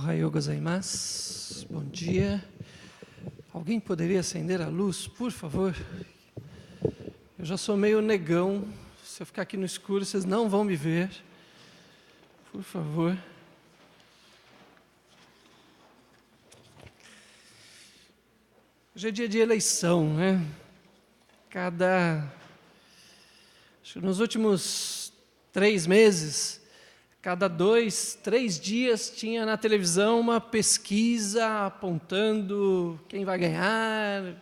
Ohayou gozaimasu. Bom dia. Alguém poderia acender a luz, por favor? Eu já sou meio negão. Se eu ficar aqui no escuro, vocês não vão me ver. Por favor. Hoje é dia de eleição, né? Acho que nos últimos 3 meses, cada 2, 3 dias tinha na televisão uma pesquisa apontando quem vai ganhar,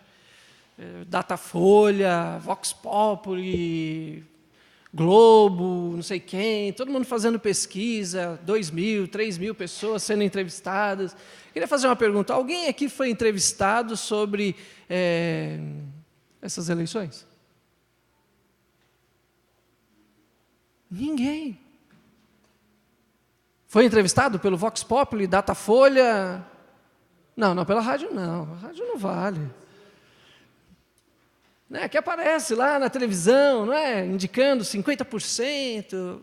Datafolha, Vox Populi, Globo, não sei quem, todo mundo fazendo pesquisa, 2.000, 3.000 pessoas sendo entrevistadas. Queria fazer uma pergunta, alguém aqui foi entrevistado sobre essas eleições? Ninguém. Foi entrevistado pelo Vox Populi, Datafolha? Não, pela rádio não, a rádio não vale. Né, que aparece lá na televisão, não é? Indicando 50%.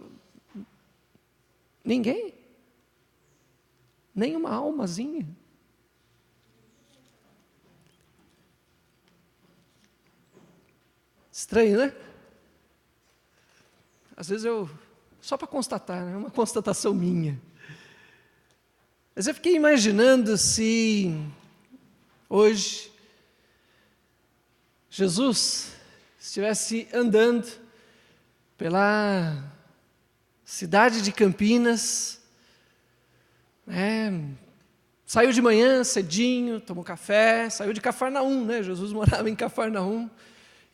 Ninguém. Nem uma almazinha. Estranho, né? Às vezes só para constatar, é uma constatação minha. Mas eu fiquei imaginando se hoje Jesus estivesse andando pela cidade de Campinas, saiu de manhã cedinho, tomou café, saiu de Cafarnaum, né? Jesus morava em Cafarnaum,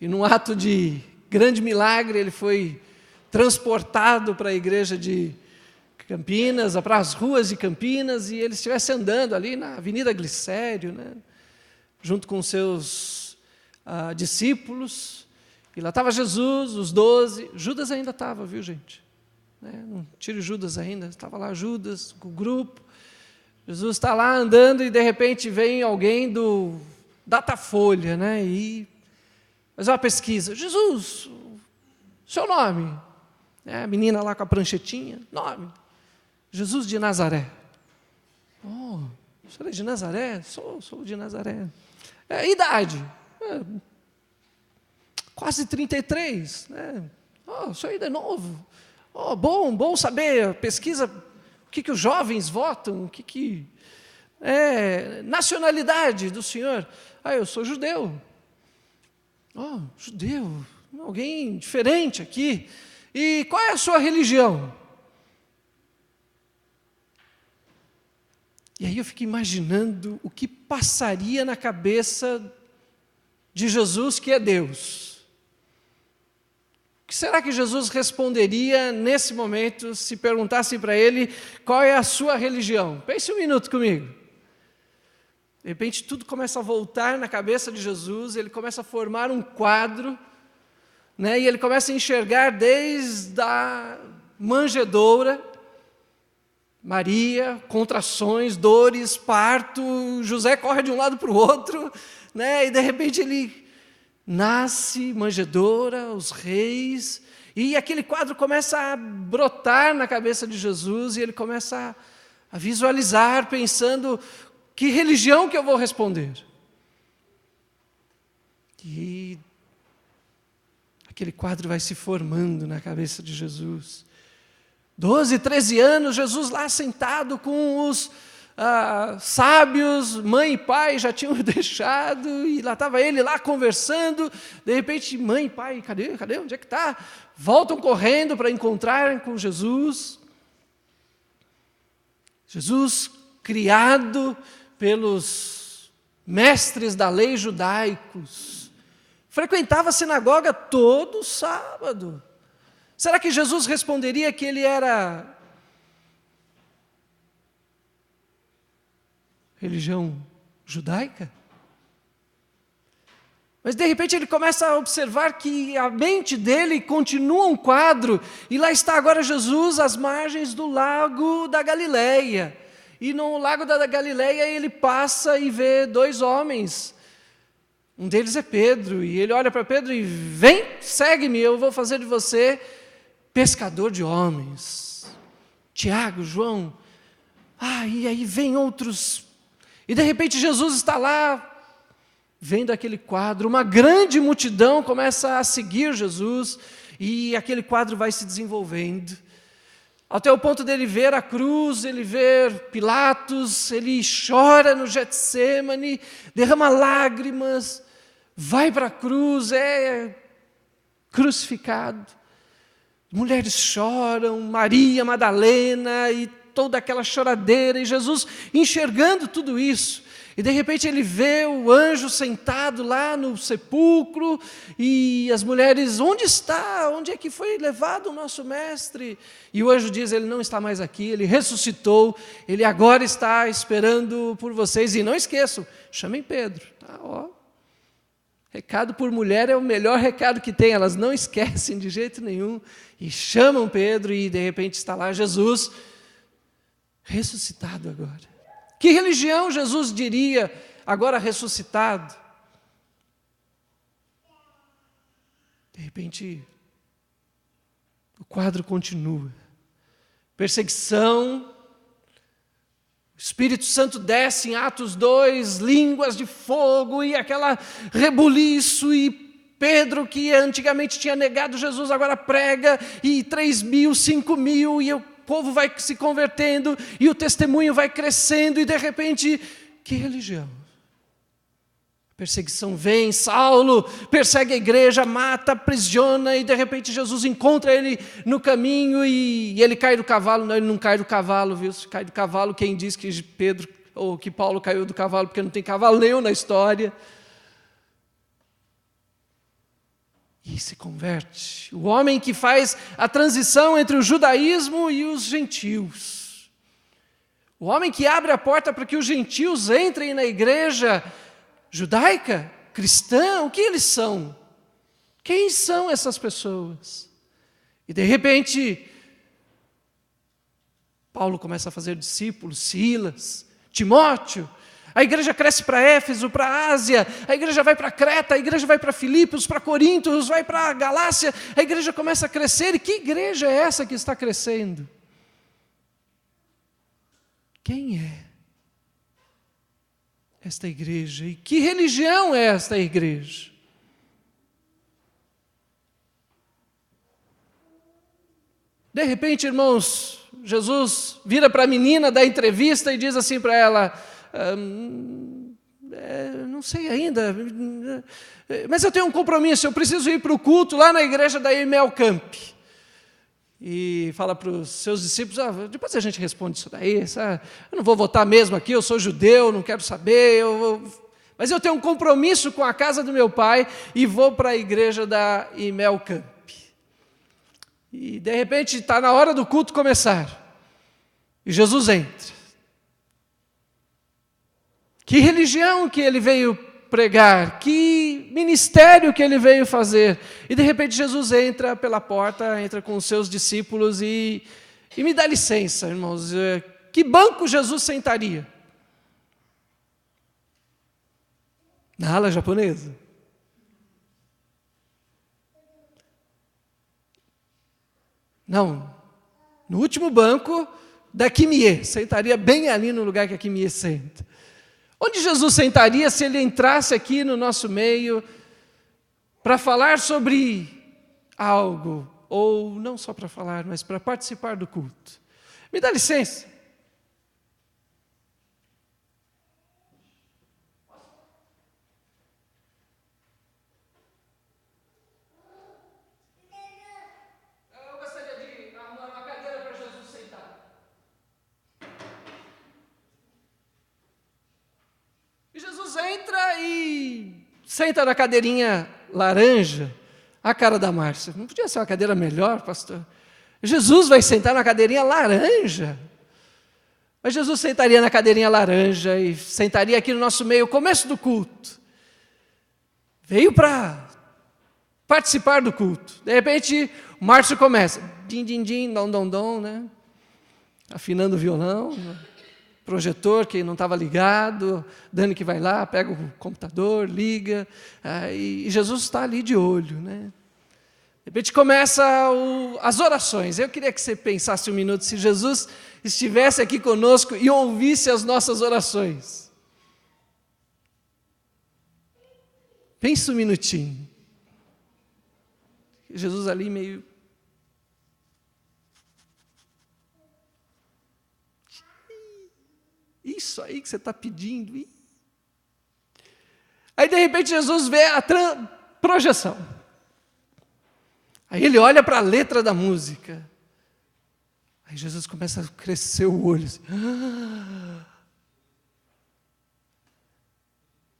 e num ato de grande milagre ele foi transportado para a igreja de Campinas, para as ruas de Campinas, e ele estivesse andando ali na Avenida Glicério, né? Junto com seus discípulos, e lá estava Jesus, os 12, Judas ainda estava, viu, gente? Não tire Judas ainda, estava lá Judas com o grupo. Jesus está lá andando e de repente vem alguém do Datafolha, né? E faz uma pesquisa. Jesus, seu nome? A menina lá com a pranchetinha, nome? Jesus de Nazaré. Oh, o senhor é de Nazaré? Sou de Nazaré. Idade? Quase 33. Né? O senhor ainda é novo. Bom saber, pesquisa o que os jovens votam, nacionalidade do senhor. Eu sou judeu. Judeu, alguém diferente aqui. E qual é a sua religião? E aí eu fico imaginando o que passaria na cabeça de Jesus, que é Deus. O que será que Jesus responderia nesse momento se perguntassem para ele qual é a sua religião? Pense um minuto comigo. De repente tudo começa a voltar na cabeça de Jesus, ele começa a formar um quadro, né, e ele começa a enxergar desde a manjedoura, Maria, contrações, dores, parto, José corre de um lado para o outro, né, e de repente ele nasce, manjedoura, os reis, e aquele quadro começa a brotar na cabeça de Jesus, e ele começa a visualizar, pensando, que religião que eu vou responder? E aquele quadro vai se formando na cabeça de Jesus. 12, 13 anos, Jesus lá sentado com os sábios, mãe e pai já tinham deixado, e lá estava ele lá conversando, de repente, mãe e pai, cadê, onde é que está? Voltam correndo para encontrar com Jesus. Jesus, criado pelos mestres da lei judaicos, frequentava a sinagoga todo sábado. Será que Jesus responderia que ele era religião judaica? Mas de repente ele começa a observar que a mente dele continua um quadro, e lá está agora Jesus às margens do lago da Galileia. E no lago da Galileia ele passa e vê 2 homens. Um deles é Pedro, e ele olha para Pedro e vem, segue-me, eu vou fazer de você pescador de homens. Tiago, João, E aí vem outros. E de repente Jesus está lá, vendo aquele quadro, uma grande multidão começa a seguir Jesus, e aquele quadro vai se desenvolvendo, até o ponto dele ver a cruz, ele ver Pilatos, ele chora no Getsêmani, derrama lágrimas, vai para a cruz, é crucificado. Mulheres choram, Maria Madalena e toda aquela choradeira, e Jesus enxergando tudo isso, e de repente ele vê o anjo sentado lá no sepulcro, e as mulheres, onde está? Onde é que foi levado o nosso mestre? E o anjo diz, ele não está mais aqui, ele ressuscitou, ele agora está esperando por vocês, e não esqueçam, chamem Pedro. Recado por mulher é o melhor recado que tem, elas não esquecem de jeito nenhum, e chamam Pedro, e de repente está lá Jesus, ressuscitado agora. Que religião Jesus diria agora ressuscitado? De repente, o quadro continua. Perseguição, o Espírito Santo desce em Atos 2, línguas de fogo e aquela rebuliço, e Pedro, que antigamente tinha negado Jesus, agora prega, e 3.000, 5.000, e o povo vai se convertendo, e o testemunho vai crescendo, e de repente, que religião? A perseguição vem, Saulo persegue a igreja, mata, aprisiona, e de repente Jesus encontra ele no caminho, e ele cai do cavalo. Não, ele não cai do cavalo, viu? Se cai do cavalo, quem diz que Pedro, ou que Paulo caiu do cavalo, porque não tem cavalo nenhum na história. E se converte. O homem que faz a transição entre o judaísmo e os gentios. O homem que abre a porta para que os gentios entrem na igreja judaica, cristã. O que eles são? Quem são essas pessoas? E de repente, Paulo começa a fazer discípulos, Silas, Timóteo. A igreja cresce para Éfeso, para a Ásia, a igreja vai para Creta, a igreja vai para Filipos, para Corintos, vai para a Galácia, a igreja começa a crescer. E que igreja é essa que está crescendo? Quem é esta igreja? E que religião é esta igreja? De repente, irmãos, Jesus vira para a menina da entrevista e diz assim para ela: não sei ainda, mas eu tenho um compromisso, eu preciso ir para o culto lá na igreja da Imel Camp. E fala para os seus discípulos: depois a gente responde isso daí, eu não vou votar mesmo aqui, eu sou judeu, não quero saber, mas eu tenho um compromisso com a casa do meu pai e vou para a igreja da Imel Camp. E de repente está na hora do culto começar, e Jesus entra. Que religião que ele veio pregar, que ministério que ele veio fazer. E de repente Jesus entra pela porta, entra com os seus discípulos e me dá licença, irmãos, que banco Jesus sentaria? Na ala japonesa? Não, no último banco da Kimie, sentaria bem ali no lugar que a Kimie senta. Onde Jesus sentaria se ele entrasse aqui no nosso meio para falar sobre algo, ou não só para falar, mas para participar do culto? Me dá licença. Eu gostaria de arrumar uma cadeira para Jesus sentar. Jesus entra e senta na cadeirinha laranja, a cara da Márcia. Não podia ser uma cadeira melhor, pastor? Jesus vai sentar na cadeirinha laranja. Mas Jesus sentaria na cadeirinha laranja e sentaria aqui no nosso meio, começo do culto. Veio para participar do culto. De repente, o Márcio começa. Din, din, din, dom, dom, dom, né? Afinando o violão, projetor que não estava ligado, Dani que vai lá, pega o computador, liga, e Jesus está ali de olho, né? De repente começa as orações. Eu queria que você pensasse um minuto se Jesus estivesse aqui conosco e ouvisse as nossas orações. Pensa um minutinho. Jesus ali meio... Isso aí que você está pedindo. Aí, de repente, Jesus vê a projeção. Aí ele olha para a letra da música. Aí Jesus começa a crescer o olho. Assim.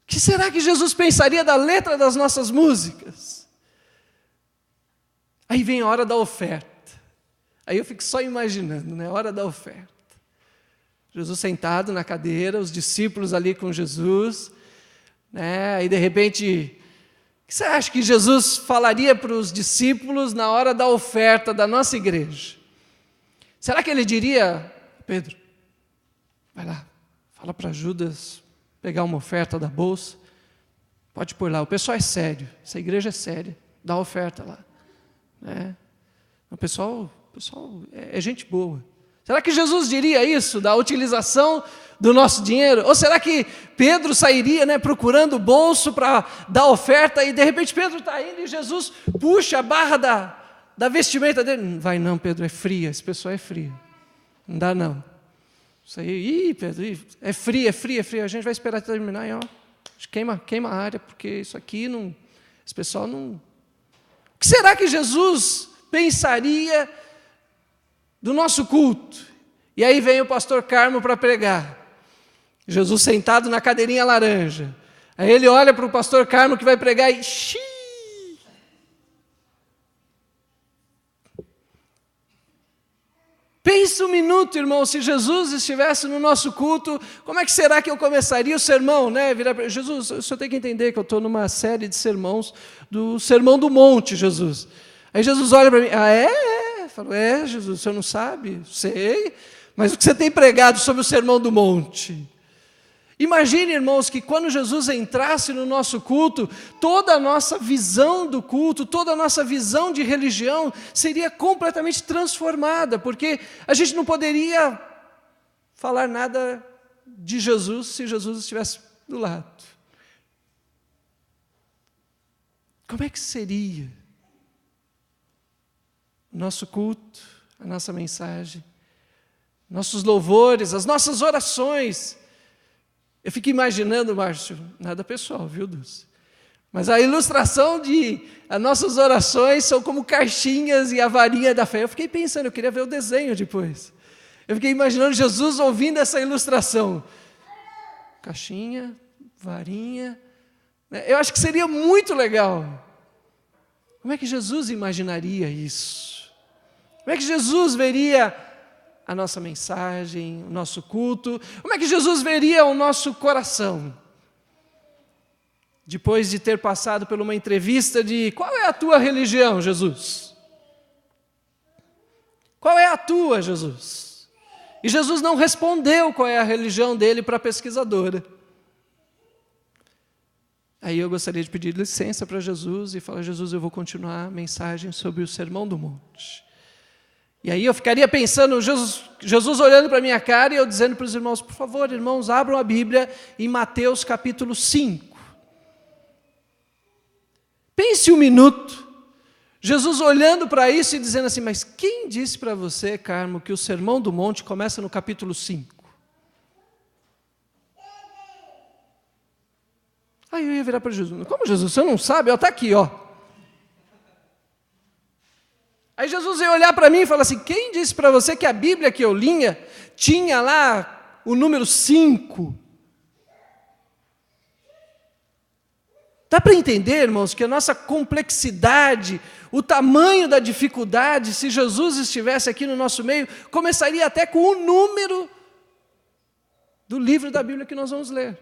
O que será que Jesus pensaria da letra das nossas músicas? Aí vem a hora da oferta. Aí eu fico só imaginando, né? A hora da oferta. Jesus sentado na cadeira, os discípulos ali com Jesus, né? Aí de repente, o que você acha que Jesus falaria para os discípulos na hora da oferta da nossa igreja? Será que ele diria, Pedro, vai lá, fala para Judas pegar uma oferta da bolsa, pode pôr lá, o pessoal é sério, essa igreja é séria, dá a oferta lá. Né? O pessoal é gente boa. Será que Jesus diria isso, da utilização do nosso dinheiro? Ou será que Pedro sairia, né, procurando o bolso para dar oferta e de repente Pedro está indo e Jesus puxa a barra da vestimenta dele? Não vai não, Pedro, é fria, esse pessoal é frio. Não dá não. Isso aí, Pedro, é fria, a gente vai esperar terminar e ó, queima a área, porque isso aqui não, esse pessoal não... O que será que Jesus pensaria do nosso culto? E aí vem o pastor Carmo para pregar. Jesus sentado na cadeirinha laranja. Aí ele olha para o pastor Carmo que vai pregar e... Pense um minuto, irmão, se Jesus estivesse no nosso culto, como é que será que eu começaria o sermão, né? Virar para Jesus, o senhor tem que entender que eu estou numa série de sermãos do Sermão do Monte, Jesus. Aí Jesus olha para mim, Falo, Jesus, o senhor não sabe? Sei, mas o que você tem pregado sobre o Sermão do Monte? Imagine, irmãos, que quando Jesus entrasse no nosso culto, toda a nossa visão do culto, toda a nossa visão de religião seria completamente transformada, porque a gente não poderia falar nada de Jesus se Jesus estivesse do lado. Como é que seria o nosso culto, a nossa mensagem, nossos louvores, as nossas orações? Eu fico imaginando, Márcio, nada pessoal, viu, Dulce? Mas a ilustração de as nossas orações são como caixinhas e a varinha da fé. Eu fiquei pensando, eu queria ver o desenho depois. Eu fiquei imaginando Jesus ouvindo essa ilustração. Caixinha, varinha. Eu acho que seria muito legal. Como é que Jesus imaginaria isso? Como é que Jesus veria a nossa mensagem, o nosso culto? Como é que Jesus veria o nosso coração? Depois de ter passado por uma entrevista de qual é a tua religião, Jesus? Qual é a tua, Jesus? E Jesus não respondeu qual é a religião dele para a pesquisadora. Aí eu gostaria de pedir licença para Jesus e falar, Jesus, eu vou continuar a mensagem sobre o Sermão do Monte. E aí eu ficaria pensando, Jesus olhando para a minha cara e eu dizendo para os irmãos, por favor, irmãos, abram a Bíblia em Mateus capítulo 5. Pense um minuto, Jesus olhando para isso e dizendo assim, mas quem disse para você, Carmo, que o Sermão do Monte começa no capítulo 5? Aí eu ia virar para Jesus, como Jesus, você não sabe? Está aqui, ó. Aí Jesus ia olhar para mim e falar assim, quem disse para você que a Bíblia que eu lia tinha lá o número 5? Dá para entender, irmãos, que a nossa complexidade, o tamanho da dificuldade, se Jesus estivesse aqui no nosso meio, começaria até com o número do livro da Bíblia que nós vamos ler.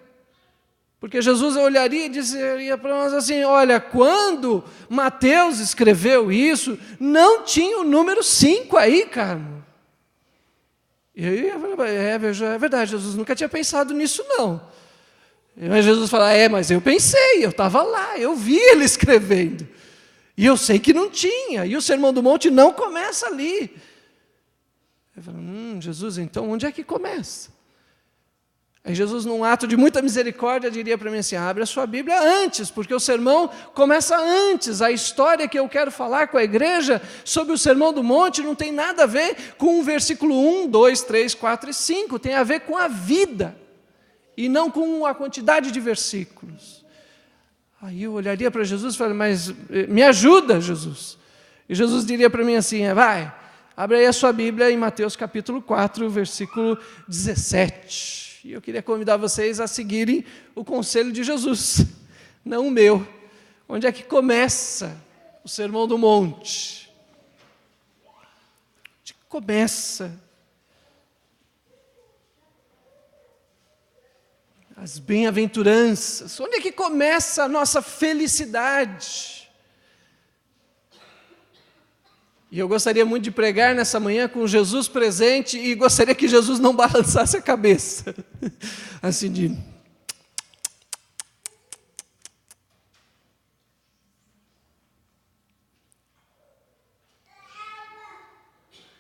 Porque Jesus olharia e dizeria para nós assim, olha, quando Mateus escreveu isso, não tinha o número 5 aí, Carmo. E aí eu falei, é verdade, Jesus nunca tinha pensado nisso não. Mas Jesus fala, mas eu pensei, eu estava lá, eu vi ele escrevendo. E eu sei que não tinha, e o Sermão do Monte não começa ali. Eu falo, Jesus, então onde é que começa? Aí Jesus, num ato de muita misericórdia, diria para mim assim, abre a sua Bíblia antes, porque o sermão começa antes. A história que eu quero falar com a igreja sobre o Sermão do Monte não tem nada a ver com o versículo 1, 2, 3, 4 e 5, tem a ver com a vida, e não com a quantidade de versículos. Aí eu olharia para Jesus e falaria, mas me ajuda, Jesus. E Jesus diria para mim assim, vai, abre aí a sua Bíblia em Mateus capítulo 4, versículo 17. E eu queria convidar vocês a seguirem o conselho de Jesus, não o meu. Onde é que começa o Sermão do Monte? Onde começa as bem-aventuranças? Onde é que começa a nossa felicidade? E eu gostaria muito de pregar nessa manhã com Jesus presente e gostaria que Jesus não balançasse a cabeça. Assim de...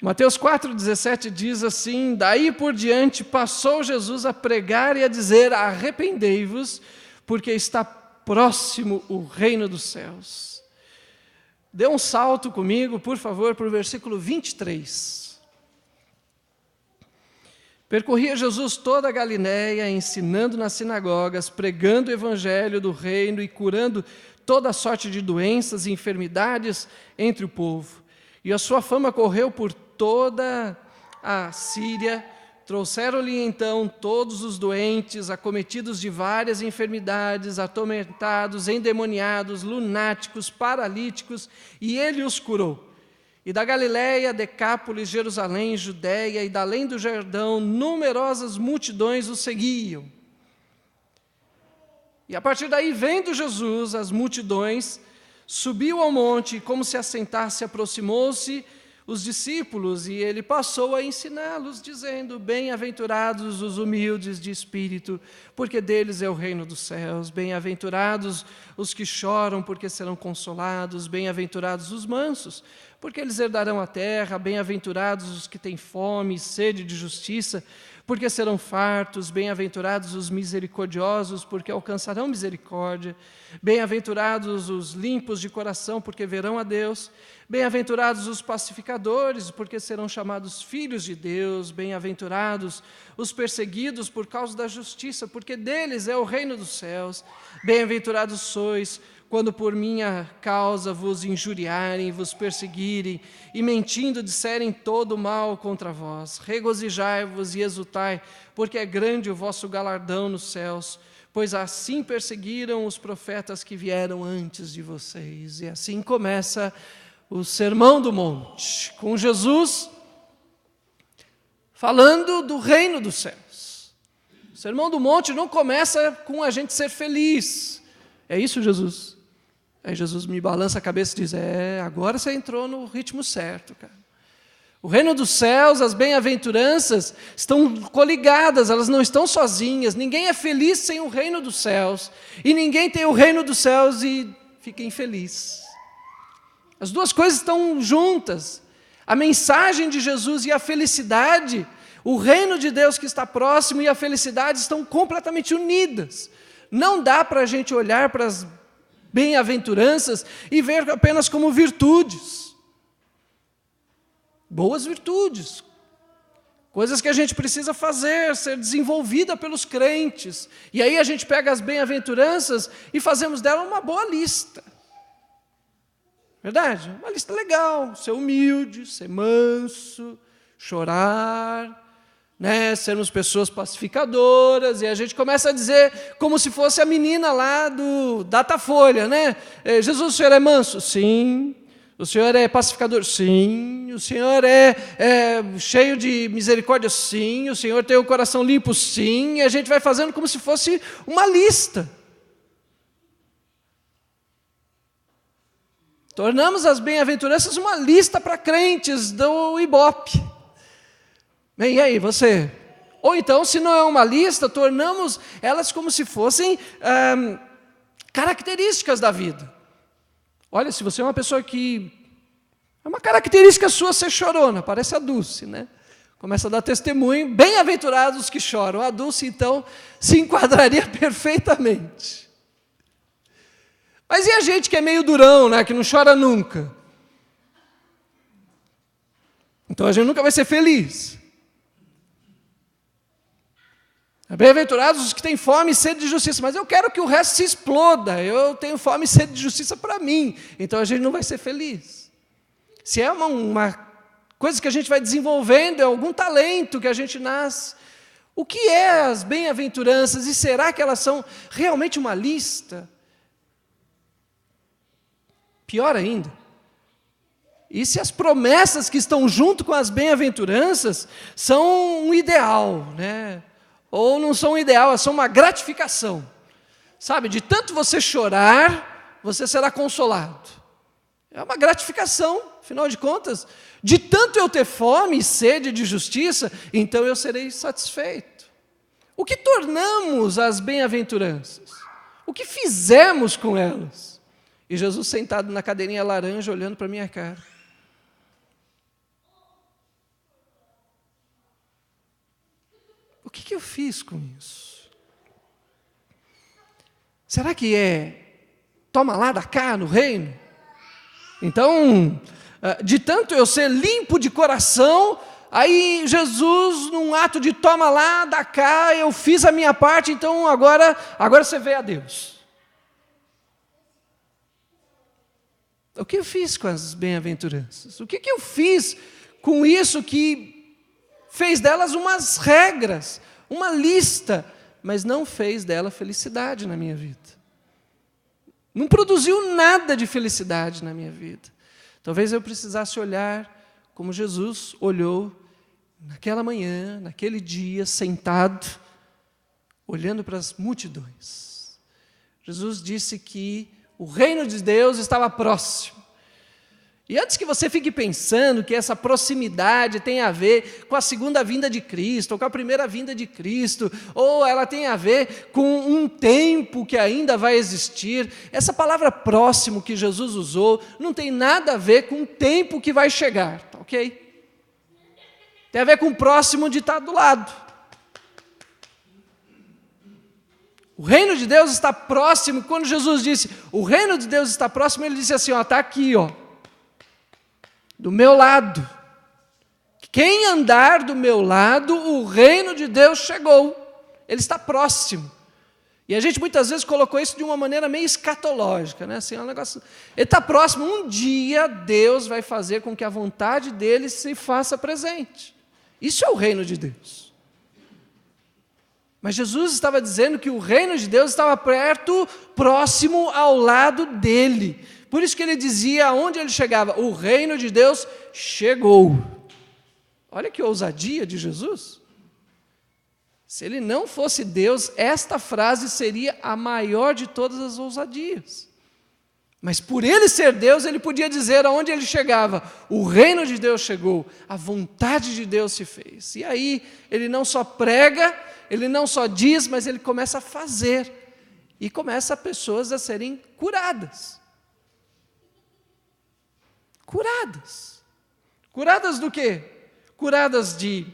Mateus 4,17 diz assim, daí por diante passou Jesus a pregar e a dizer, arrependei-vos, porque está próximo o reino dos céus. Dê um salto comigo, por favor, para o versículo 23. Percorria Jesus toda a Galiléia, ensinando nas sinagogas, pregando o evangelho do reino e curando toda sorte de doenças e enfermidades entre o povo. E a sua fama correu por toda a Síria. Trouxeram-lhe então todos os doentes, acometidos de várias enfermidades, atormentados, endemoniados, lunáticos, paralíticos, e ele os curou. E da Galiléia, Decápolis, Jerusalém, Judéia e da além do Jordão, numerosas multidões o seguiam. E a partir daí, vendo Jesus, as multidões, subiu ao monte e, como se assentasse, aproximou-se os discípulos, e ele passou a ensiná-los, dizendo, bem-aventurados os humildes de espírito, porque deles é o reino dos céus, bem-aventurados os que choram, porque serão consolados, bem-aventurados os mansos, porque eles herdarão a terra, bem-aventurados os que têm fome e sede de justiça, porque serão fartos, bem-aventurados os misericordiosos, porque alcançarão misericórdia, bem-aventurados os limpos de coração, porque verão a Deus, bem-aventurados os pacificadores, porque serão chamados filhos de Deus, bem-aventurados os perseguidos por causa da justiça, porque deles é o reino dos céus, bem-aventurados sois, quando por minha causa vos injuriarem, vos perseguirem, e mentindo disserem todo mal contra vós. Regozijai-vos e exultai, porque é grande o vosso galardão nos céus, pois assim perseguiram os profetas que vieram antes de vocês. E assim começa o Sermão do Monte, com Jesus falando do reino dos céus. O Sermão do Monte não começa com a gente ser feliz. É isso, Jesus? Aí Jesus me balança a cabeça e diz, agora você entrou no ritmo certo, cara. O reino dos céus, as bem-aventuranças estão coligadas, elas não estão sozinhas. Ninguém é feliz sem o reino dos céus. E ninguém tem o reino dos céus e fica infeliz. As duas coisas estão juntas. A mensagem de Jesus e a felicidade, o reino de Deus que está próximo e a felicidade estão completamente unidas. Não dá para a gente olhar para as bem-aventuranças e ver apenas como virtudes. Boas virtudes. Coisas que a gente precisa fazer, ser desenvolvida pelos crentes. E aí a gente pega as bem-aventuranças e fazemos dela uma boa lista. Verdade? Uma lista legal. Ser humilde, ser manso, chorar, né, sermos pessoas pacificadoras, e a gente começa a dizer como se fosse a menina lá do Datafolha, né? Jesus, o senhor é manso? Sim. O senhor é pacificador? Sim. O senhor é cheio de misericórdia? Sim. O senhor tem o coração limpo? Sim. E a gente vai fazendo como se fosse uma lista. Tornamos as bem-aventuranças uma lista para crentes do Ibope. E aí, você? Ou então, se não é uma lista, tornamos elas como se fossem características da vida. Olha, se você é uma pessoa que... É uma característica sua ser chorona, parece a Dulce, né? Começa a dar testemunho, bem-aventurados os que choram. A Dulce, então, se enquadraria perfeitamente. Mas e a gente que é meio durão, né? Que não chora nunca? Então a gente nunca vai ser feliz. Bem-aventurados os que têm fome e sede de justiça, mas eu quero que o resto se exploda, eu tenho fome e sede de justiça para mim, então a gente não vai ser feliz. Se é uma coisa que a gente vai desenvolvendo, é algum talento que a gente nasce, o que é as bem-aventuranças e será que elas são realmente uma lista? Pior ainda, e se as promessas que estão junto com as bem-aventuranças são um ideal, né? Ou não são um ideal, são uma gratificação. Sabe, de tanto você chorar, você será consolado. É uma gratificação, afinal de contas. De tanto eu ter fome e sede de justiça, então eu serei satisfeito. O que tornamos as bem-aventuranças? O que fizemos com elas? E Jesus sentado na cadeirinha laranja, olhando para a minha cara. O que eu fiz com isso? Será que toma lá da cá no reino? Então, de tanto eu ser limpo de coração, aí Jesus, num ato de toma lá da cá, eu fiz a minha parte, então agora você vê a Deus. O que eu fiz com as bem-aventuranças? O que eu fiz com isso que fez delas umas regras, uma lista, mas não fez dela felicidade na minha vida. Não produziu nada de felicidade na minha vida. Talvez eu precisasse olhar como Jesus olhou naquela manhã, naquele dia, sentado, olhando para as multidões. Jesus disse que o reino de Deus estava próximo. E antes que você fique pensando que essa proximidade tem a ver com a segunda vinda de Cristo, ou com a primeira vinda de Cristo, ou ela tem a ver com um tempo que ainda vai existir, essa palavra próximo que Jesus usou não tem nada a ver com o tempo que vai chegar, tá ok? Tem a ver com o próximo de estar do lado. O reino de Deus está próximo. Quando Jesus disse, o reino de Deus está próximo, ele disse assim, está aqui, do meu lado. Quem andar do meu lado, o reino de Deus chegou. Ele está próximo. E a gente muitas vezes colocou isso de uma maneira meio escatológica, né? Assim, é um negócio, ele está próximo, um dia Deus vai fazer com que a vontade dele se faça presente. Isso é o reino de Deus. Mas Jesus estava dizendo que o reino de Deus estava perto, próximo ao lado dele. Por isso que ele dizia, aonde ele chegava, o reino de Deus chegou. Olha que ousadia de Jesus. Se ele não fosse Deus, esta frase seria a maior de todas as ousadias. Mas por ele ser Deus, ele podia dizer aonde ele chegava, o reino de Deus chegou, a vontade de Deus se fez. E aí, ele não só prega, ele não só diz, mas ele começa a fazer. E começa pessoas a serem curadas. Curadas. Curadas do quê? Curadas de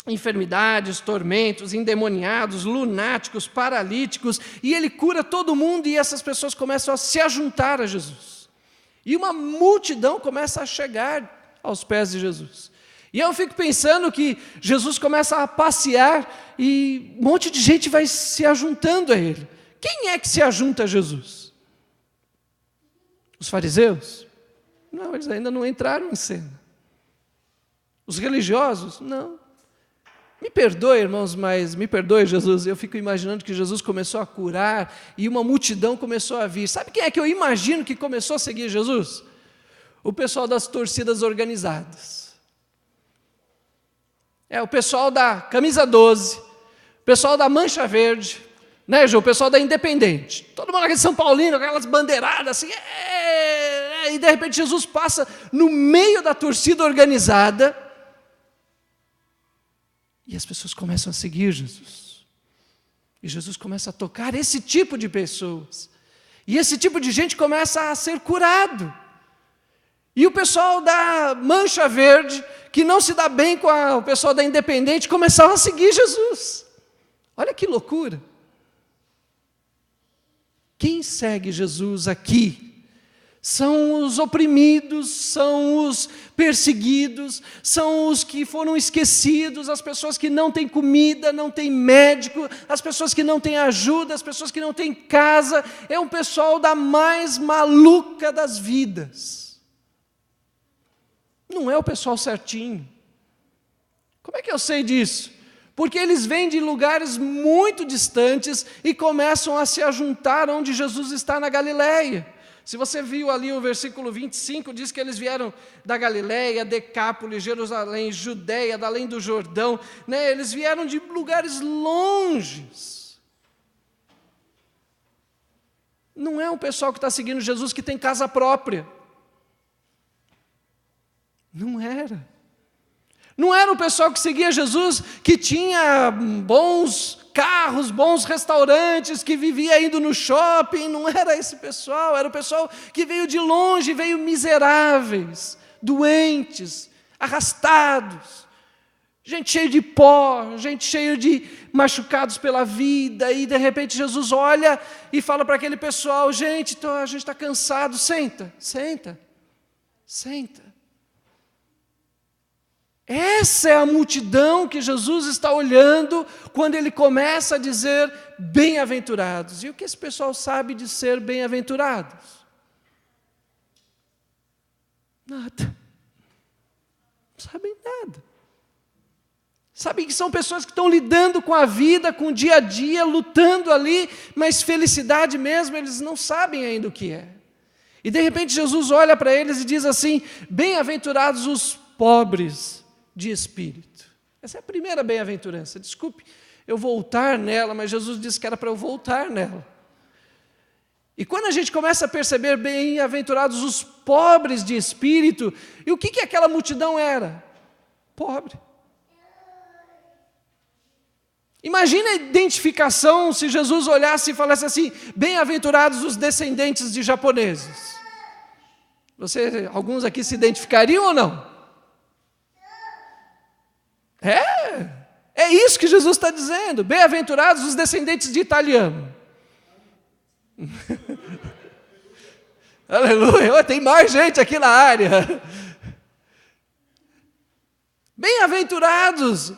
enfermidades, tormentos, endemoniados, lunáticos, paralíticos, e ele cura todo mundo e essas pessoas começam a se ajuntar a Jesus. E uma multidão começa a chegar aos pés de Jesus. E eu fico pensando que Jesus começa a passear e um monte de gente vai se ajuntando a ele. Quem é que se ajunta a Jesus? Os fariseus? Não, eles ainda não entraram em cena. Os religiosos? Não. Me perdoe, irmãos, mas me perdoe, Jesus, eu fico imaginando que Jesus começou a curar e uma multidão começou a vir. Sabe quem é que eu imagino que começou a seguir Jesus? O pessoal das torcidas organizadas. O pessoal da Camisa 12, o pessoal da Mancha Verde, né, João? O pessoal da Independente. Todo mundo aqui de São Paulino, aquelas bandeiradas assim, e de repente Jesus passa no meio da torcida organizada e as pessoas começam a seguir Jesus. E Jesus começa a tocar esse tipo de pessoas. E esse tipo de gente começa a ser curado. E o pessoal da Mancha Verde, que não se dá bem com o pessoal da Independente, começaram a seguir Jesus. Olha que loucura. Quem segue Jesus aqui são os oprimidos, são os perseguidos, são os que foram esquecidos, as pessoas que não têm comida, não têm médico, as pessoas que não têm ajuda, as pessoas que não têm casa. É um pessoal da mais maluca das vidas. Não é o pessoal certinho. Como é que eu sei disso? Porque eles vêm de lugares muito distantes e começam a se ajuntar onde Jesus está na Galileia. Se você viu ali o versículo 25, diz que eles vieram da Galileia, Decápolis, Jerusalém, Judeia, da além do Jordão, né? Eles vieram de lugares longes. Não é um pessoal que está seguindo Jesus que tem casa própria. Não era. Não era o pessoal que seguia Jesus que tinha bons carros, bons restaurantes, que vivia indo no shopping. Não era esse pessoal, era o pessoal que veio de longe, veio miseráveis, doentes, arrastados, gente cheia de pó, gente cheia de machucados pela vida, e de repente Jesus olha e fala para aquele pessoal: gente, a gente está cansado, senta. Essa é a multidão que Jesus está olhando quando ele começa a dizer bem-aventurados. E o que esse pessoal sabe de ser bem-aventurados? Nada. Não sabem nada. Sabem que são pessoas que estão lidando com a vida, com o dia a dia, lutando ali, mas felicidade mesmo, eles não sabem ainda o que é. E de repente Jesus olha para eles e diz assim: bem-aventurados os pobres de espírito. Essa é a primeira bem-aventurança. Desculpe eu voltar nela, mas Jesus disse que era para eu voltar nela. E quando a gente começa a perceber bem-aventurados os pobres de espírito, e o que aquela multidão era? Pobre. Imagina a identificação se Jesus olhasse e falasse assim: bem-aventurados os descendentes de japoneses. Alguns aqui se identificariam ou não? É isso que Jesus está dizendo. Bem-aventurados os descendentes de italiano. Aleluia, tem mais gente aqui na área. Bem-aventurados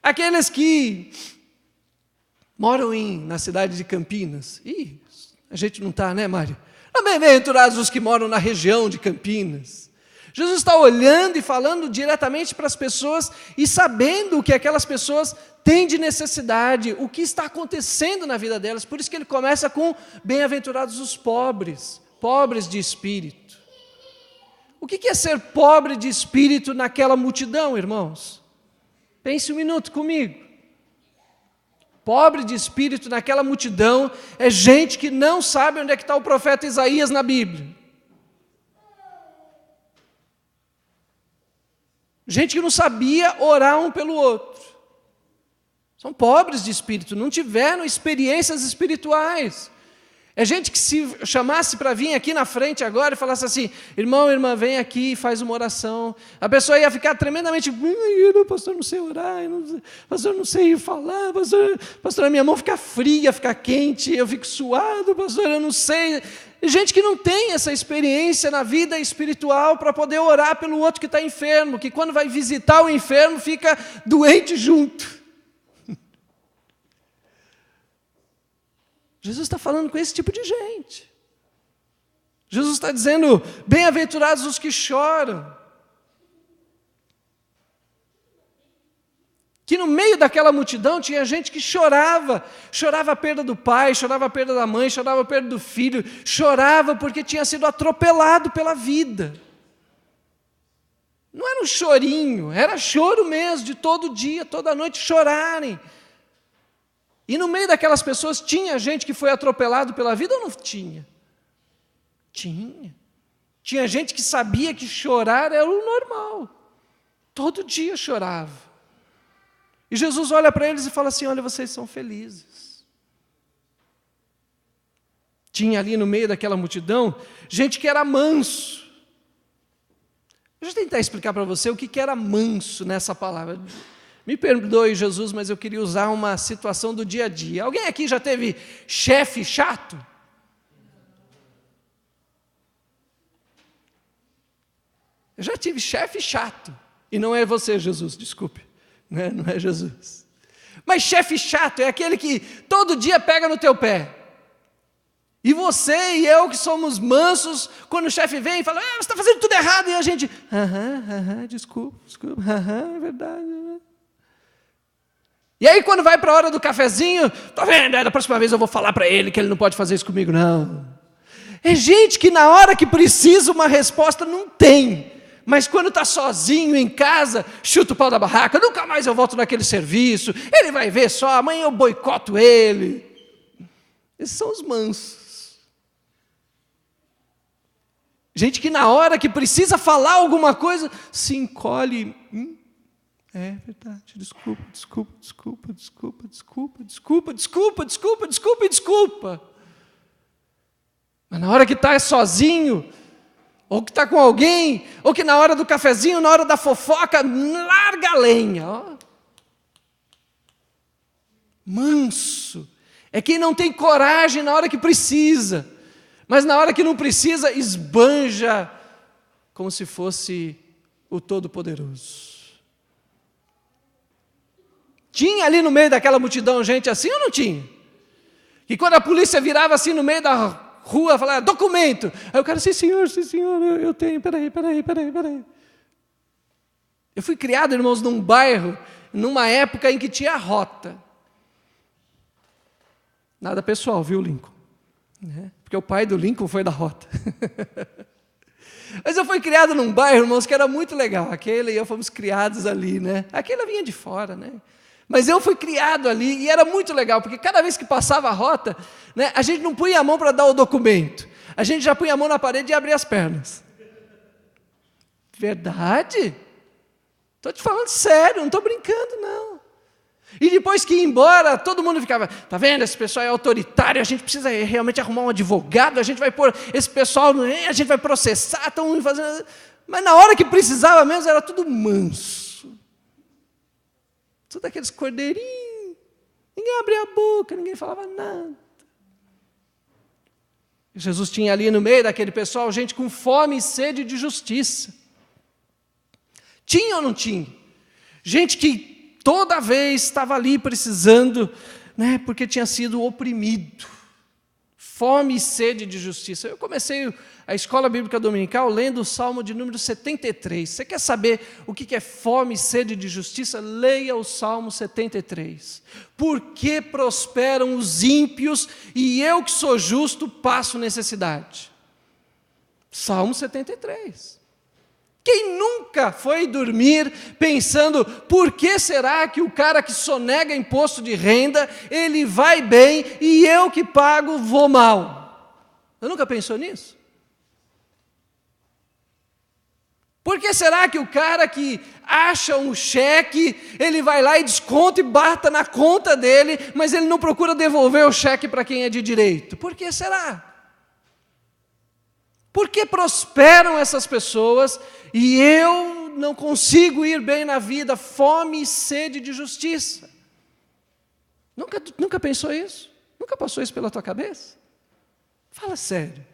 aqueles que moram na cidade de Campinas. A gente não está, né, Mário? Bem-aventurados os que moram na região de Campinas. Jesus está olhando e falando diretamente para as pessoas e sabendo o que aquelas pessoas têm de necessidade, o que está acontecendo na vida delas. Por isso que ele começa com bem-aventurados os pobres, pobres de espírito. O que é ser pobre de espírito naquela multidão, irmãos? Pense um minuto comigo. Pobre de espírito naquela multidão é gente que não sabe onde é que está o profeta Isaías na Bíblia. Gente que não sabia orar um pelo outro. São pobres de espírito, não tiveram experiências espirituais. É gente que se chamasse para vir aqui na frente agora e falasse assim: irmão, irmã, vem aqui e faz uma oração. A pessoa ia ficar tremendamente: pastor, não sei orar, pastor, não sei falar, pastor, a minha mão fica fria, fica quente, eu fico suado, pastor, eu não sei. Gente que não tem essa experiência na vida espiritual para poder orar pelo outro que está enfermo, que quando vai visitar o enfermo fica doente junto. Jesus está falando com esse tipo de gente. Jesus está dizendo: bem-aventurados os que choram. Que no meio daquela multidão tinha gente que chorava a perda do pai, chorava a perda da mãe, chorava a perda do filho, chorava porque tinha sido atropelado pela vida. Não era um chorinho, era choro mesmo, de todo dia, toda noite chorarem. E no meio daquelas pessoas tinha gente que foi atropelado pela vida ou não tinha? Tinha. Tinha gente que sabia que chorar era o normal. Todo dia chorava. E Jesus olha para eles e fala assim: olha, vocês são felizes. Tinha ali no meio daquela multidão gente que era manso. Deixa eu tentar explicar para você o que era manso nessa palavra. Me perdoe, Jesus, mas eu queria usar uma situação do dia a dia. Alguém aqui já teve chefe chato? Eu já tive chefe chato. E não é você, Jesus, desculpe. Não é Jesus. Mas chefe chato é aquele que todo dia pega no teu pé. E você e eu que somos mansos, quando o chefe vem e fala, você está fazendo tudo errado, e a gente, desculpa, é verdade. E aí quando vai para a hora do cafezinho, tá vendo, da próxima vez eu vou falar para ele que ele não pode fazer isso comigo, não. É gente que na hora que precisa uma resposta não tem, mas quando está sozinho em casa, chuta o pau da barraca, nunca mais eu volto naquele serviço, ele vai ver só, amanhã eu boicoto ele. Esses são os mansos. Gente que na hora que precisa falar alguma coisa, se encolhe. É verdade, desculpa. Mas na hora que está sozinho, ou que está com alguém, ou que na hora do cafezinho, na hora da fofoca, larga a lenha. Ó. Manso. É quem não tem coragem na hora que precisa. Mas na hora que não precisa, esbanja como se fosse o Todo-Poderoso. Tinha ali no meio daquela multidão gente assim ou não tinha? E quando a polícia virava assim no meio da rua, falava, documento. Aí o cara, sim senhor, eu tenho, peraí. Eu fui criado, irmãos, num bairro, numa época em que tinha rota. Nada pessoal, viu, Lincoln? Porque o pai do Lincoln foi da rota. Mas eu fui criado num bairro, irmãos, que era muito legal. Aquele e eu fomos criados ali, né? Aquele vinha de fora, né? Mas eu fui criado ali e era muito legal, porque cada vez que passava a rota, né, a gente não punha a mão para dar o documento. A gente já punha a mão na parede e abria as pernas. Verdade? Estou te falando sério, não estou brincando, não. E depois que ia embora, todo mundo ficava, tá vendo, esse pessoal é autoritário, a gente precisa realmente arrumar um advogado, a gente vai pôr esse pessoal, a gente vai processar, estão fazendo... Mas na hora que precisava mesmo, era tudo manso. Tudo aqueles cordeirinhos, ninguém abria a boca, ninguém falava nada. Jesus tinha ali no meio daquele pessoal, gente com fome e sede de justiça. Tinha ou não tinha? Gente que toda vez estava ali precisando, né, porque tinha sido oprimido. Fome e sede de justiça. Eu comecei a escola bíblica dominical lendo o Salmo de número 73. Você quer saber o que é fome e sede de justiça? Leia o Salmo 73. Por que prosperam os ímpios e eu que sou justo passo necessidade? Salmo 73. Quem nunca foi dormir pensando, por que será que o cara que sonega imposto de renda, ele vai bem e eu que pago vou mal? Você nunca pensou nisso? Por que será que o cara que acha um cheque, ele vai lá e desconta e bata na conta dele, mas ele não procura devolver o cheque para quem é de direito? Por que será? Por que prosperam essas pessoas e eu não consigo ir bem na vida? Fome e sede de justiça. Nunca pensou isso? Nunca passou isso pela tua cabeça? Fala sério.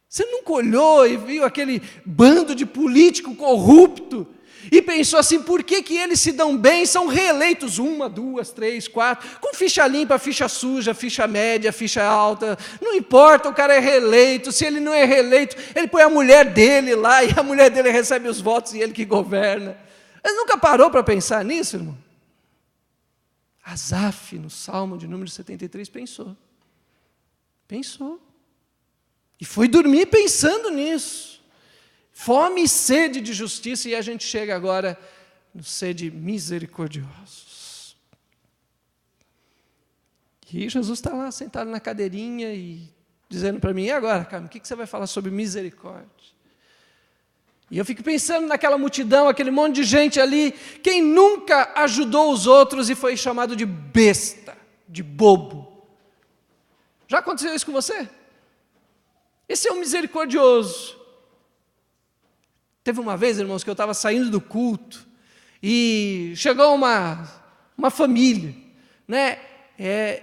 Você nunca olhou e viu aquele bando de político corrupto e pensou assim, por que eles se dão bem, são reeleitos 1, 2, 3, 4, com ficha limpa, ficha suja, ficha média, ficha alta, não importa, o cara é reeleito, se ele não é reeleito, ele põe a mulher dele lá, e a mulher dele recebe os votos e ele que governa. Ele nunca parou para pensar nisso, irmão? Asaf, no Salmo de número 73, pensou. E foi dormir pensando nisso. Fome e sede de justiça, e a gente chega agora no sede misericordiosos. E Jesus está lá sentado na cadeirinha e dizendo para mim, e agora, Carmen, o que você vai falar sobre misericórdia? E eu fico pensando naquela multidão, aquele monte de gente ali, quem nunca ajudou os outros e foi chamado de besta, de bobo? Já aconteceu isso com você? Esse é o misericordioso. Teve uma vez, irmãos, que eu estava saindo do culto e chegou uma família, né?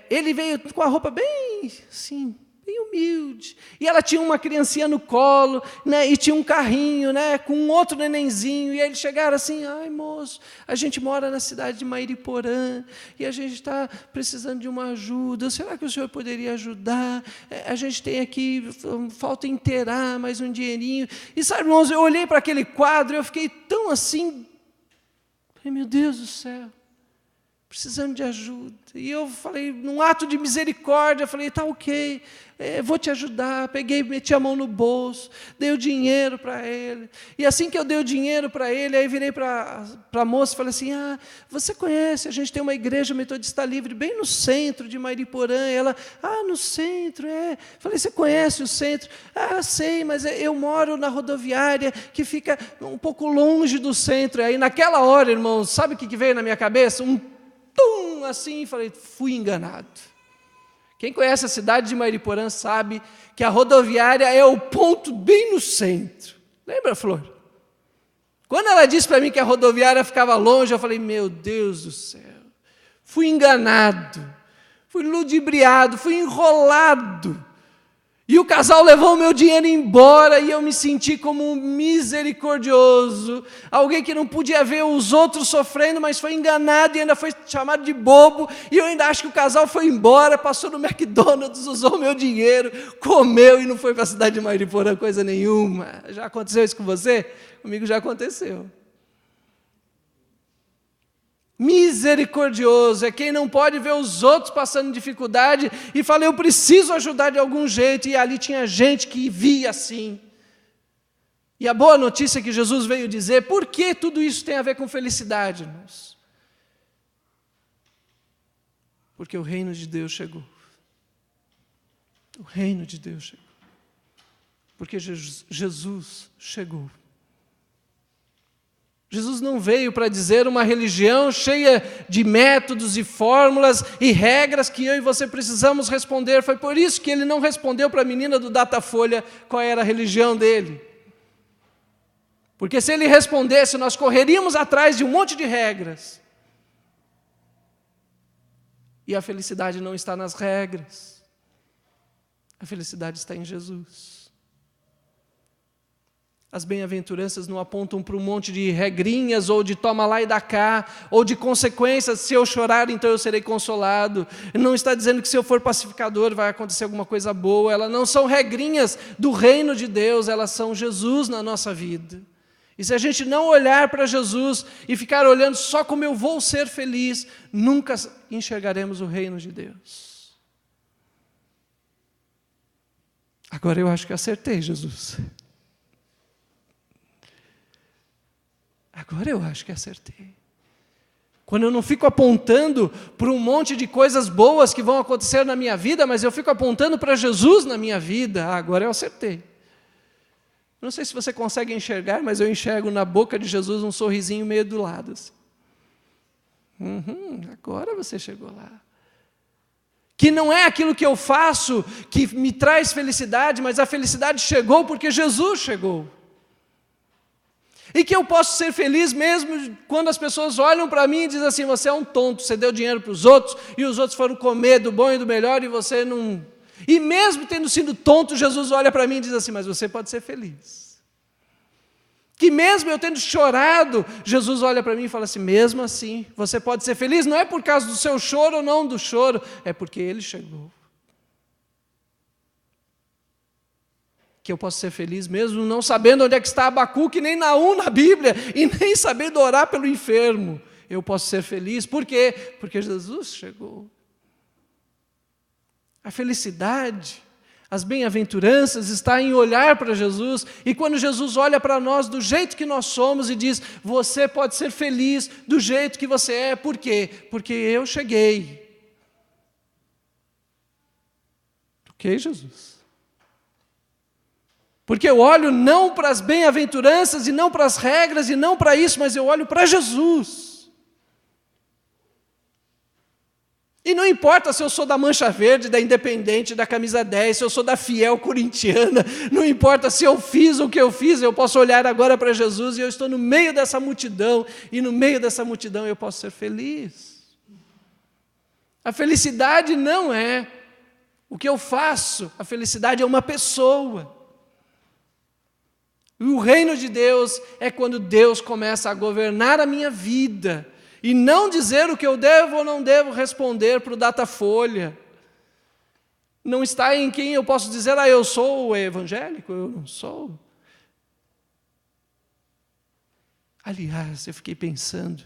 Ele veio com a roupa bem assim, bem humilde. E ela tinha uma criancinha no colo, né? E tinha um carrinho, né? Com um outro nenenzinho. E aí eles chegaram assim: ai, moço, a gente mora na cidade de Mairiporã e a gente está precisando de uma ajuda. Será que o senhor poderia ajudar? A gente tem aqui, falta inteirar mais um dinheirinho. E sabe, irmãos, eu olhei para aquele quadro e eu fiquei tão assim, ai, meu Deus do céu, precisando de ajuda. E eu falei, num ato de misericórdia, eu falei, tá ok, vou te ajudar. Peguei, meti a mão no bolso, dei o dinheiro para ele. E assim que eu dei o dinheiro para ele, aí virei para a moça e falei assim, você conhece, a gente tem uma igreja metodista livre bem no centro de Mairiporã. Ela, no centro, Falei, você conhece o centro? Sei, mas eu moro na rodoviária, que fica um pouco longe do centro. Aí naquela hora, irmãos, sabe o que veio na minha cabeça? Assim, falei, fui enganado. Quem conhece a cidade de Mairiporã sabe que a rodoviária é o ponto bem no centro. Lembra, Flor? Quando ela disse para mim que a rodoviária ficava longe, eu falei, meu Deus do céu, fui enganado, fui ludibriado, fui enrolado. E o casal levou o meu dinheiro embora e eu me senti como um misericordioso, alguém que não podia ver os outros sofrendo, mas foi enganado e ainda foi chamado de bobo. E eu ainda acho que o casal foi embora, passou no McDonald's, usou o meu dinheiro, comeu e não foi para a cidade de Mairiporã coisa nenhuma. Já aconteceu isso com você? Comigo já aconteceu. Misericordioso é quem não pode ver os outros passando dificuldade e fala, eu preciso ajudar de algum jeito. E ali tinha gente que via assim. E a boa notícia que Jesus veio dizer, por que tudo isso tem a ver com felicidade, irmãos? Porque o reino de Deus chegou. O reino de Deus chegou. Porque Jesus chegou. Jesus não veio para dizer uma religião cheia de métodos e fórmulas e regras que eu e você precisamos responder. Foi por isso que ele não respondeu para a menina do Datafolha qual era a religião dele. Porque se ele respondesse, nós correríamos atrás de um monte de regras. E a felicidade não está nas regras. A felicidade está em Jesus. As bem-aventuranças não apontam para um monte de regrinhas, ou de toma lá e dá cá, ou de consequências, se eu chorar, então eu serei consolado. Não está dizendo que se eu for pacificador vai acontecer alguma coisa boa. Elas não são regrinhas do reino de Deus, elas são Jesus na nossa vida. E se a gente não olhar para Jesus e ficar olhando só como eu vou ser feliz, nunca enxergaremos o reino de Deus. Agora eu acho que acertei, Jesus. Agora eu acho que acertei. Quando eu não fico apontando para um monte de coisas boas que vão acontecer na minha vida, mas eu fico apontando para Jesus na minha vida, agora eu acertei. Não sei se você consegue enxergar, mas eu enxergo na boca de Jesus um sorrisinho meio do lado. Assim. Agora você chegou lá. Que não é aquilo que eu faço que me traz felicidade, mas a felicidade chegou porque Jesus chegou. E que eu posso ser feliz mesmo quando as pessoas olham para mim e dizem assim, você é um tonto, você deu dinheiro para os outros, e os outros foram comer do bom e do melhor, e você não... E mesmo tendo sido tonto, Jesus olha para mim e diz assim, mas você pode ser feliz. Que mesmo eu tendo chorado, Jesus olha para mim e fala assim, mesmo assim, você pode ser feliz, não é por causa do seu choro ou não do choro, é porque Ele chegou. Que eu posso ser feliz mesmo não sabendo onde é que está Abacuque, nem Naum na Bíblia, e nem sabendo orar pelo enfermo. Eu posso ser feliz, por quê? Porque Jesus chegou. A felicidade, as bem-aventuranças está em olhar para Jesus, e quando Jesus olha para nós do jeito que nós somos e diz, você pode ser feliz do jeito que você é, por quê? Porque eu cheguei. Ok, Jesus? Porque eu olho não para as bem-aventuranças e não para as regras e não para isso, mas eu olho para Jesus. E não importa se eu sou da Mancha Verde, da Independente, da Camisa 10, se eu sou da Fiel Corintiana, não importa se eu fiz o que eu fiz, eu posso olhar agora para Jesus e eu estou no meio dessa multidão, e no meio dessa multidão eu posso ser feliz. A felicidade não é o que eu faço, a felicidade é uma pessoa. E o reino de Deus é quando Deus começa a governar a minha vida, e não dizer o que eu devo ou não devo responder para o Datafolha. Não está em quem eu posso dizer, eu sou evangélico, eu não sou. Aliás, eu fiquei pensando,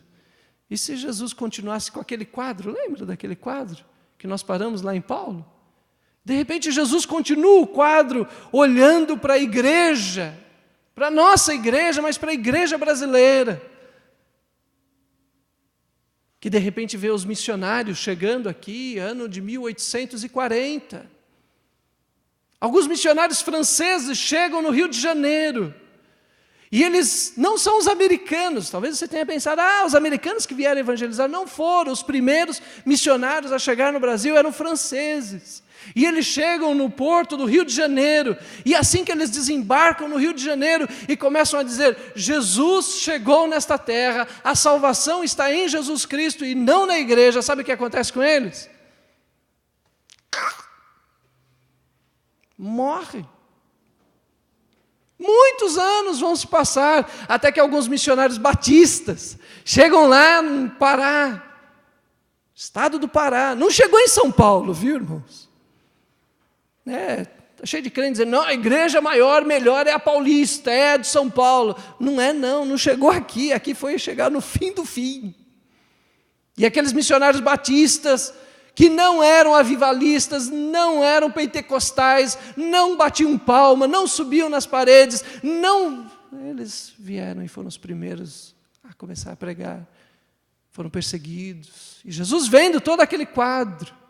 e se Jesus continuasse com aquele quadro, lembra daquele quadro que nós paramos lá em Paulo? De repente Jesus continua o quadro olhando para a igreja, para a nossa igreja, mas para a igreja brasileira, que de repente vê os missionários chegando aqui, ano de 1840. Alguns missionários franceses chegam no Rio de Janeiro, e eles não são os americanos. Talvez você tenha pensado, os americanos que vieram evangelizar. Não foram. Os primeiros missionários a chegar no Brasil eram franceses. E eles chegam no porto do Rio de Janeiro, e assim que eles desembarcam no Rio de Janeiro e começam a dizer, Jesus chegou nesta terra, a salvação está em Jesus Cristo e não na igreja, sabe o que acontece com eles? Morrem. Muitos anos vão se passar, até que alguns missionários batistas chegam lá no Pará, estado do Pará. Não chegou em São Paulo, viu, irmãos? Está cheio de crentes dizendo, não, a igreja maior, melhor é a paulista, é a de São Paulo. Não é não chegou aqui foi chegar no fim do fim. E aqueles missionários batistas, que não eram avivalistas, não eram pentecostais, não batiam palma, não subiam nas paredes, eles vieram e foram os primeiros a começar a pregar, foram perseguidos. E Jesus vendo todo aquele quadro,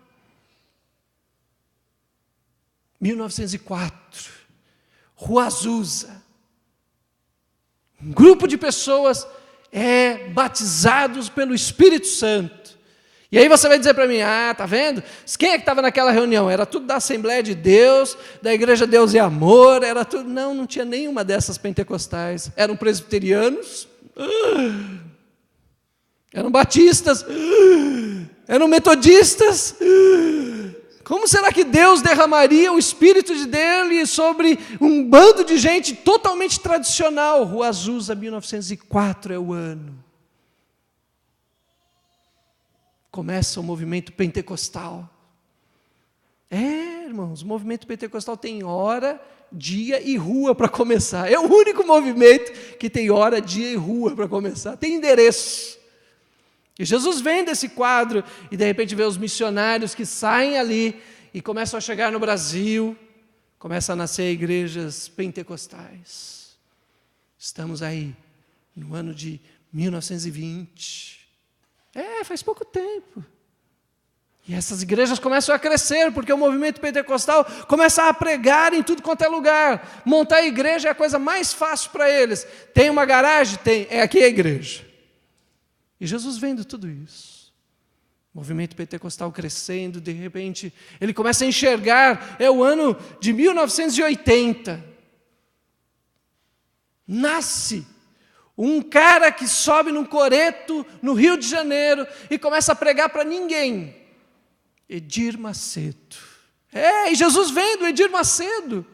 1904, Rua Azusa, um grupo de pessoas batizados pelo Espírito Santo. E aí você vai dizer para mim, tá vendo? Quem é que estava naquela reunião? Era tudo da Assembleia de Deus, da Igreja Deus e Amor, era tudo. Não tinha nenhuma dessas pentecostais. Eram presbiterianos, eram batistas, eram metodistas. Como será que Deus derramaria o Espírito dele sobre um bando de gente totalmente tradicional? Rua Azusa, 1904 é o ano. Começa o movimento pentecostal. Irmãos, o movimento pentecostal tem hora, dia e rua para começar. É o único movimento que tem hora, dia e rua para começar. Tem endereço. E Jesus vem desse quadro e de repente vê os missionários que saem ali e começam a chegar no Brasil, começam a nascer igrejas pentecostais. Estamos aí no ano de 1920. Faz pouco tempo. E essas igrejas começam a crescer, porque o movimento pentecostal começa a pregar em tudo quanto é lugar. Montar a igreja é a coisa mais fácil para eles. Tem uma garagem? Tem. Aqui é a igreja. E Jesus vendo tudo isso, o movimento pentecostal crescendo, de repente, ele começa a enxergar, o ano de 1980. Nasce um cara que sobe num coreto no Rio de Janeiro e começa a pregar para ninguém. Edir Macedo. E Jesus vendo Edir Macedo.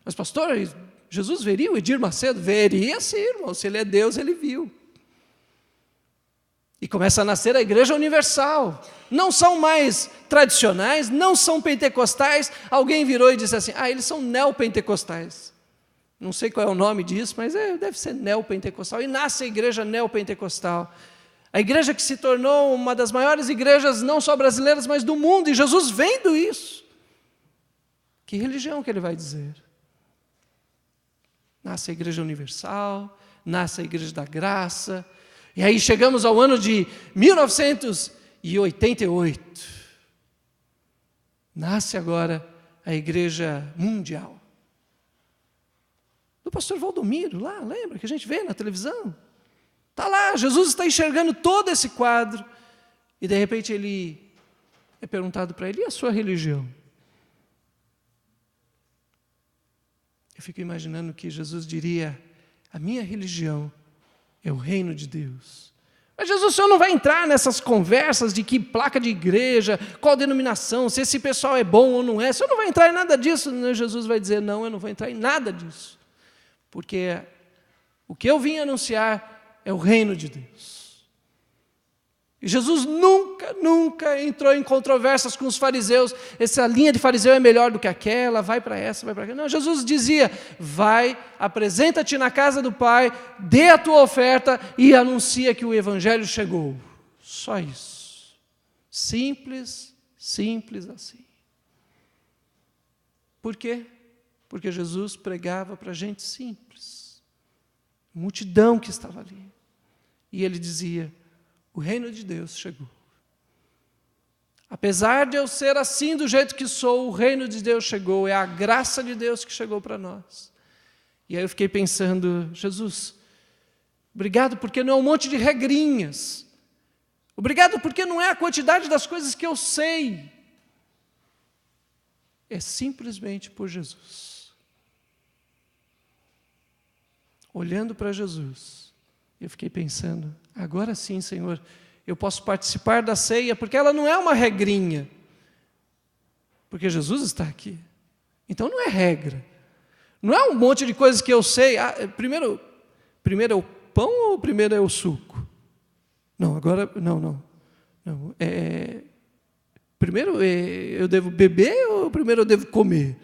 Mas pastor, Jesus veria o Edir Macedo? Veria sim, irmão. Se ele é Deus, ele viu. E começa a nascer a Igreja Universal. Não são mais tradicionais, não são pentecostais. Alguém virou e disse assim, eles são neopentecostais. Não sei qual é o nome disso, mas deve ser neopentecostal. E nasce a Igreja Neopentecostal. A igreja que se tornou uma das maiores igrejas, não só brasileiras, mas do mundo. E Jesus vendo isso. Que religião que ele vai dizer? Nasce a Igreja Universal, nasce a Igreja da Graça. E aí chegamos ao ano de 1988. Nasce agora a Igreja Mundial. Do pastor Valdomiro, lá, lembra que a gente vê na televisão? Está lá, Jesus está enxergando todo esse quadro. E de repente ele é perguntado para ele: e a sua religião? Eu fico imaginando que Jesus diria: a minha religião é o reino de Deus. Mas Jesus, o senhor não vai entrar nessas conversas de que placa de igreja, qual denominação, se esse pessoal é bom ou não é, o senhor não vai entrar em nada disso. Jesus vai dizer: não, eu não vou entrar em nada disso, porque o que eu vim anunciar é o reino de Deus. E Jesus nunca entrou em controvérsias com os fariseus. Essa linha de fariseu é melhor do que aquela, vai para essa, vai para aquela. Não, Jesus dizia: vai, apresenta-te na casa do Pai, dê a tua oferta e anuncia que o Evangelho chegou. Só isso. Simples assim. Por quê? Porque Jesus pregava para gente simples. Multidão que estava ali. E ele dizia: o reino de Deus chegou. Apesar de eu ser assim do jeito que sou, o reino de Deus chegou. É a graça de Deus que chegou para nós. E aí eu fiquei pensando: Jesus, obrigado porque não é um monte de regrinhas. Obrigado porque não é a quantidade das coisas que eu sei. É simplesmente por Jesus. Olhando para Jesus, eu fiquei pensando: agora sim, Senhor, eu posso participar da ceia, porque ela não é uma regrinha. Porque Jesus está aqui. Então não é regra. Não é um monte de coisas que eu sei. Primeiro é o pão ou primeiro é o suco? Não, agora, não. Primeiro eu devo beber ou primeiro eu devo comer?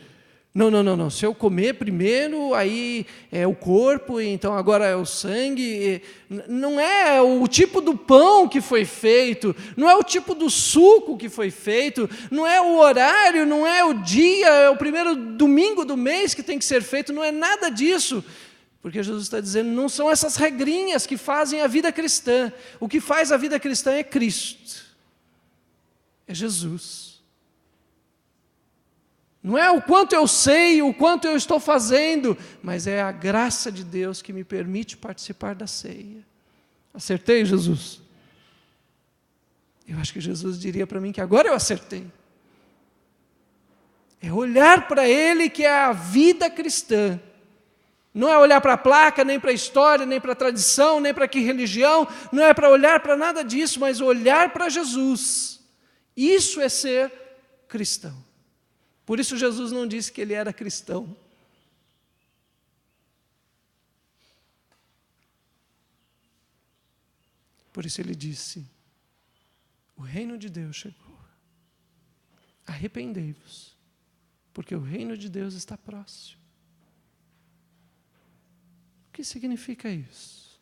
Não. Se eu comer primeiro, aí é o corpo, então agora é o sangue. Não é o tipo do pão que foi feito, não é o tipo do suco que foi feito, não é o horário, não é o dia, é o primeiro domingo do mês que tem que ser feito, não é nada disso. Porque Jesus está dizendo: não são essas regrinhas que fazem a vida cristã. O que faz a vida cristã é Cristo, é Jesus. Não é o quanto eu sei, o quanto eu estou fazendo, mas é a graça de Deus que me permite participar da ceia. Acertei, Jesus? Eu acho que Jesus diria para mim que agora eu acertei. É olhar para Ele que é a vida cristã. Não é olhar para a placa, nem para a história, nem para a tradição, nem para que religião, não é para olhar para nada disso, mas olhar para Jesus. Isso é ser cristão. Por isso Jesus não disse que ele era cristão. Por isso ele disse: o reino de Deus chegou. Arrependei-vos, porque o reino de Deus está próximo. O que significa isso?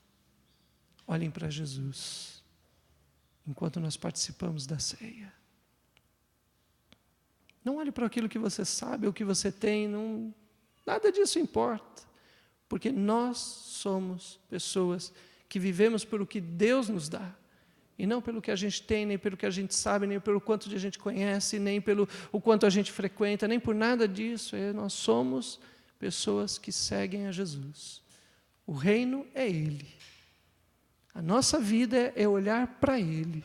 Olhem para Jesus, enquanto nós participamos da ceia. Não olhe para aquilo que você sabe, ou que você tem, nada disso importa. Porque nós somos pessoas que vivemos por o que Deus nos dá. E não pelo que a gente tem, nem pelo que a gente sabe, nem pelo quanto a gente conhece, nem pelo o quanto a gente frequenta, nem por nada disso. Nós somos pessoas que seguem a Jesus. O reino é Ele. A nossa vida é olhar para Ele.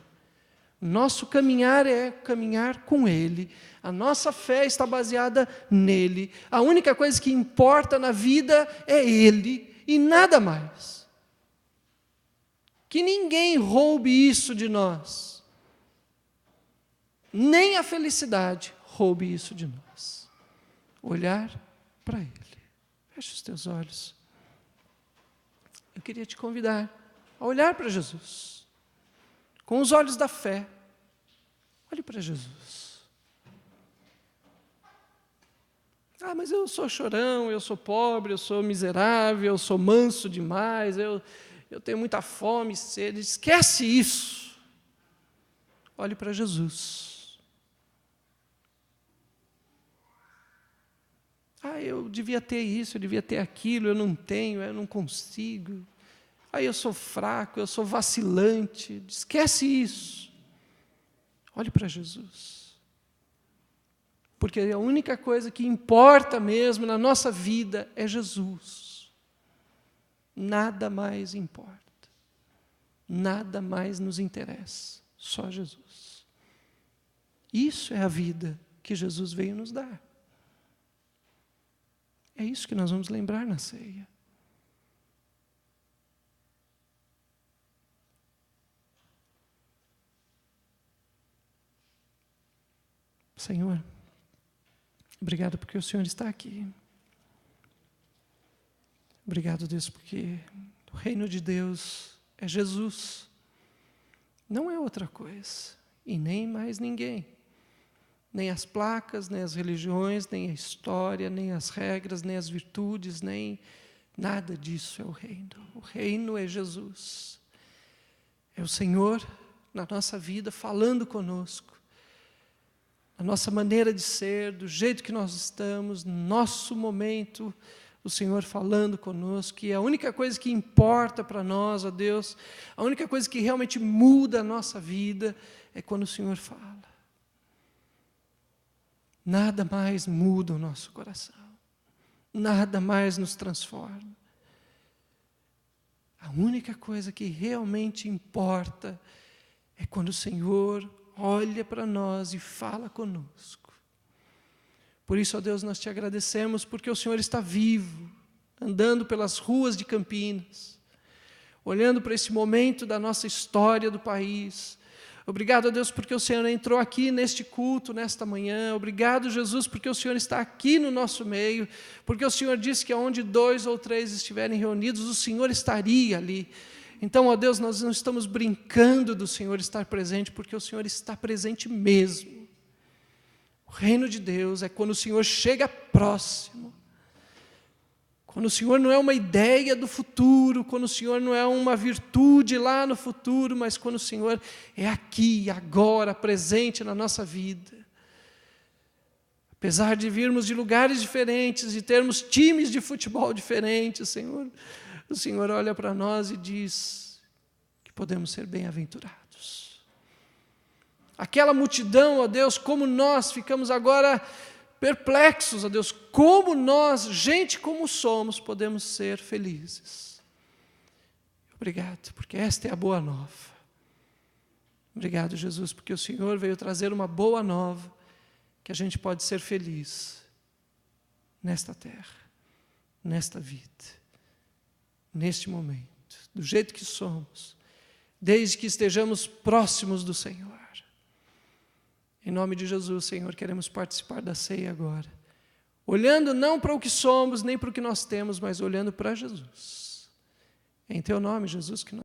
Nosso caminhar é caminhar com Ele. A nossa fé está baseada nele. A única coisa que importa na vida é Ele e nada mais. Que ninguém roube isso de nós. Nem a felicidade roube isso de nós. Olhar para Ele. Feche os teus olhos. Eu queria te convidar a olhar para Jesus. Com os olhos da fé. Olhe para Jesus. Mas eu sou chorão, eu sou pobre, eu sou miserável, eu sou manso demais, eu tenho muita fome, sede. Esquece isso. Olhe para Jesus. Eu devia ter isso, eu devia ter aquilo, eu não tenho, eu não consigo. Eu sou fraco, eu sou vacilante. Esquece isso. Olhe para Jesus. Porque a única coisa que importa mesmo na nossa vida é Jesus. Nada mais importa. Nada mais nos interessa. Só Jesus. Isso é a vida que Jesus veio nos dar. É isso que nós vamos lembrar na ceia. Senhor, obrigado porque o Senhor está aqui. Obrigado, Deus, porque o reino de Deus é Jesus. Não é outra coisa. E nem mais ninguém. Nem as placas, nem as religiões, nem a história, nem as regras, nem as virtudes, nem nada disso é o reino. O reino é Jesus. É o Senhor na nossa vida falando conosco. A nossa maneira de ser, do jeito que nós estamos, no nosso momento, o Senhor falando conosco, e a única coisa que importa para nós, ó Deus, a única coisa que realmente muda a nossa vida, é quando o Senhor fala. Nada mais muda o nosso coração, nada mais nos transforma. A única coisa que realmente importa é quando o Senhor olha para nós e fala conosco. Por isso, ó Deus, nós te agradecemos porque o Senhor está vivo, andando pelas ruas de Campinas, olhando para esse momento da nossa história do país. Obrigado, ó Deus, porque o Senhor entrou aqui neste culto, nesta manhã. Obrigado, Jesus, porque o Senhor está aqui no nosso meio, porque o Senhor disse que onde 2 ou 3 estiverem reunidos, o Senhor estaria ali. Então, ó Deus, nós não estamos brincando do Senhor estar presente, porque o Senhor está presente mesmo. O reino de Deus é quando o Senhor chega próximo, quando o Senhor não é uma ideia do futuro, quando o Senhor não é uma virtude lá no futuro, mas quando o Senhor é aqui, agora, presente na nossa vida. Apesar de virmos de lugares diferentes, de termos times de futebol diferentes, Senhor, o Senhor olha para nós e diz que podemos ser bem-aventurados. Aquela multidão, ó Deus, como nós ficamos agora perplexos, ó Deus, como nós, gente como somos, podemos ser felizes. Obrigado, porque esta é a boa nova. Obrigado, Jesus, porque o Senhor veio trazer uma boa nova, que a gente pode ser feliz nesta terra, nesta vida, neste momento, do jeito que somos, desde que estejamos próximos do Senhor. Em nome de Jesus, Senhor, queremos participar da ceia agora, olhando não para o que somos, nem para o que nós temos, mas olhando para Jesus. Em Teu nome, Jesus, que nós